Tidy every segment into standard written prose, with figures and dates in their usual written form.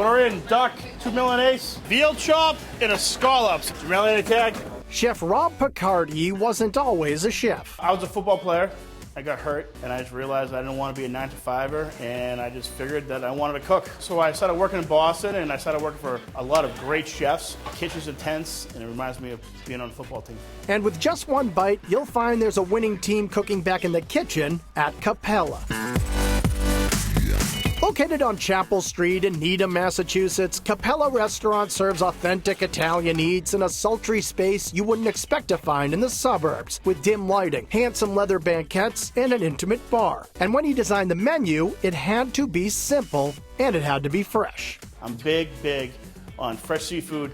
Order in duck, 2 Milanese, veal chop, and a scallops. Marinade tag. Chef Rob Paccheri wasn't always a chef. I was a football player. I got hurt, and I just realized I didn't want to be a 9-to-5er, and I just figured that I wanted to cook. So I started working in Boston, and I started working for a lot of great chefs. Kitchens are tense, and it reminds me of being on the football team. And with just one bite, you'll find there's a winning team cooking back in the kitchen at Cappella. Located on Chapel Street in Needham, Massachusetts, Cappella Restaurant serves authentic Italian eats in a sultry space you wouldn't expect to find in the suburbs, with dim lighting, handsome leather banquettes, and an intimate bar. And when he designed the menu, it had to be simple, and it had to be fresh. I'm big on fresh seafood,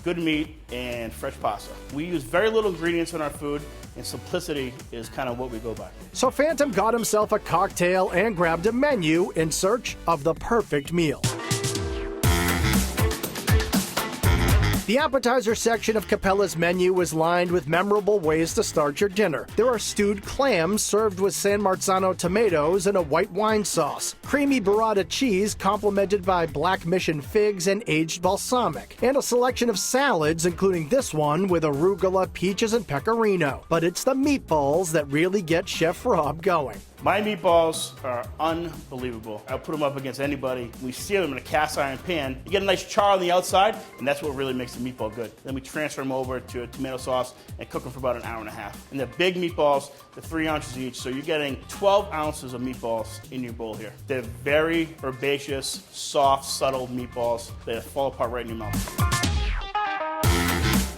good meat, and fresh pasta. We use very little ingredients in our food, and simplicity is kind of what we go by. So Phantom got himself a cocktail and grabbed a menu in search of the perfect meal. The appetizer section of Cappella's menu is lined with memorable ways to start your dinner. There are stewed clams served with San Marzano tomatoes and a white wine sauce, creamy burrata cheese complemented by black mission figs and aged balsamic, and a selection of salads, including this one with arugula, peaches, and pecorino. But it's the meatballs that really get Chef Rob going. My meatballs are unbelievable. I'll put them up against anybody. We sear them in a cast iron pan. You get a nice char on the outside, and that's what really makes the meatball good. Then we transfer them over to a tomato sauce and cook them for about an hour and a half. And they're big meatballs, they're 3 ounces each, so you're getting 12 ounces of meatballs in your bowl here. They're very herbaceous, soft, subtle meatballs that fall apart right in your mouth.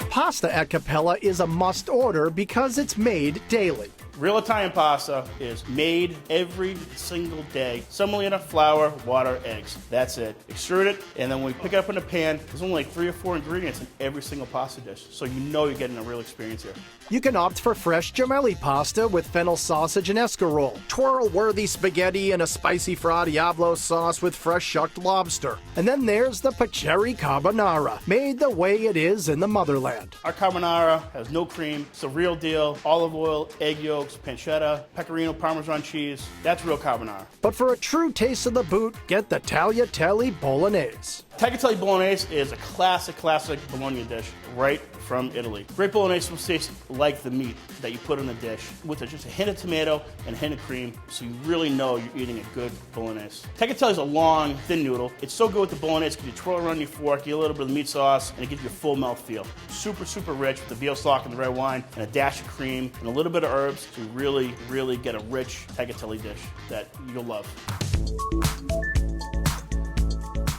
Pasta at Cappella is a must order because it's made daily. Real Italian pasta is made every single day. Semolina, flour, water, eggs. That's it. Extrude it, and then when we pick it up in a pan, there's only like 3 or 4 ingredients in every single pasta dish. So you know you're getting a real experience here. You can opt for fresh gemelli pasta with fennel sausage and escarole, twirl-worthy spaghetti and a spicy Fra Diavolo sauce with fresh shucked lobster. And then there's the Paccheri Carbonara, made the way it is in the motherland. Our carbonara has no cream. It's the real deal. Olive oil, egg yolks, pancetta, pecorino, Parmesan cheese. That's real carbonara. But for a true taste of the boot, get the Tagliatelle Bolognese. Tagliatelle Bolognese is a classic bologna dish right from Italy. Great Bolognese supposed to taste like the meat that you put in the dish with just a hint of tomato and a hint of cream, so you really know you're eating a good Bolognese. Tagliatelle is a long, thin noodle. It's so good with the Bolognese because you twirl around your fork, get a little bit of the meat sauce, and it gives you a full mouth feel. Super rich with the veal stock and the red wine and a dash of cream and a little bit of herbs to really get a rich tagliatelle dish that you'll love.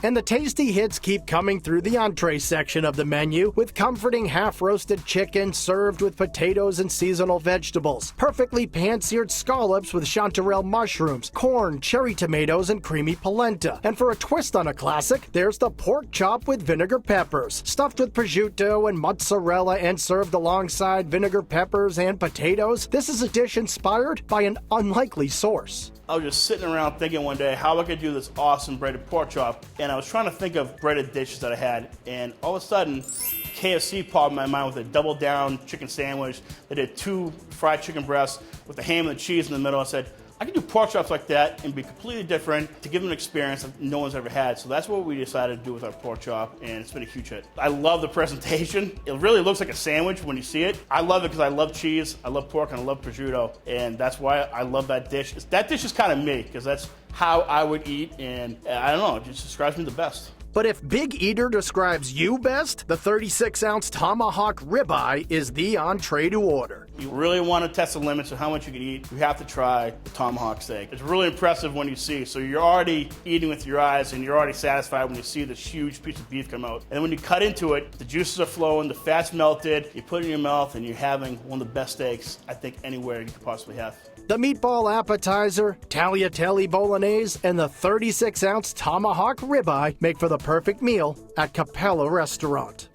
And the tasty hits keep coming through the entree section of the menu, with comforting half-roasted chicken served with potatoes and seasonal vegetables, perfectly pan-seared scallops with chanterelle mushrooms, corn, cherry tomatoes, and creamy polenta. And for a twist on a classic, there's the pork chop with vinegar peppers, stuffed with prosciutto and mozzarella and served alongside vinegar peppers and potatoes. This is a dish inspired by an unlikely source. I was just sitting around thinking one day how I could do this awesome breaded pork chop, and I was trying to think of breaded dishes that I had, and all of a sudden, KFC popped in my mind with a double down chicken sandwich. They did 2 fried chicken breasts with the ham and the cheese in the middle. I said, I can do pork chops like that and be completely different to give them an experience that no one's ever had. So that's what we decided to do with our pork chop, and it's been a huge hit. I love the presentation. It really looks like a sandwich when you see it. I love it because I love cheese, I love pork, and I love prosciutto, and that's why I love that dish. That dish is kind of me because that's how I would eat, and I don't know, it just describes me the best. But if Big Eater describes you best, the 36-ounce Tomahawk Rib Eye is the entree to order. You really want to test the limits of how much you can eat, you have to try the tomahawk steak. It's really impressive when you see. So you're already eating with your eyes and you're already satisfied when you see this huge piece of beef come out. And then when you cut into it, the juices are flowing, the fat's melted, you put it in your mouth and you're having one of the best steaks I think anywhere you could possibly have. The meatball appetizer, tagliatelle bolognese, and the 36-ounce Tomahawk Rib Eye make for the perfect meal at Cappella Restaurant.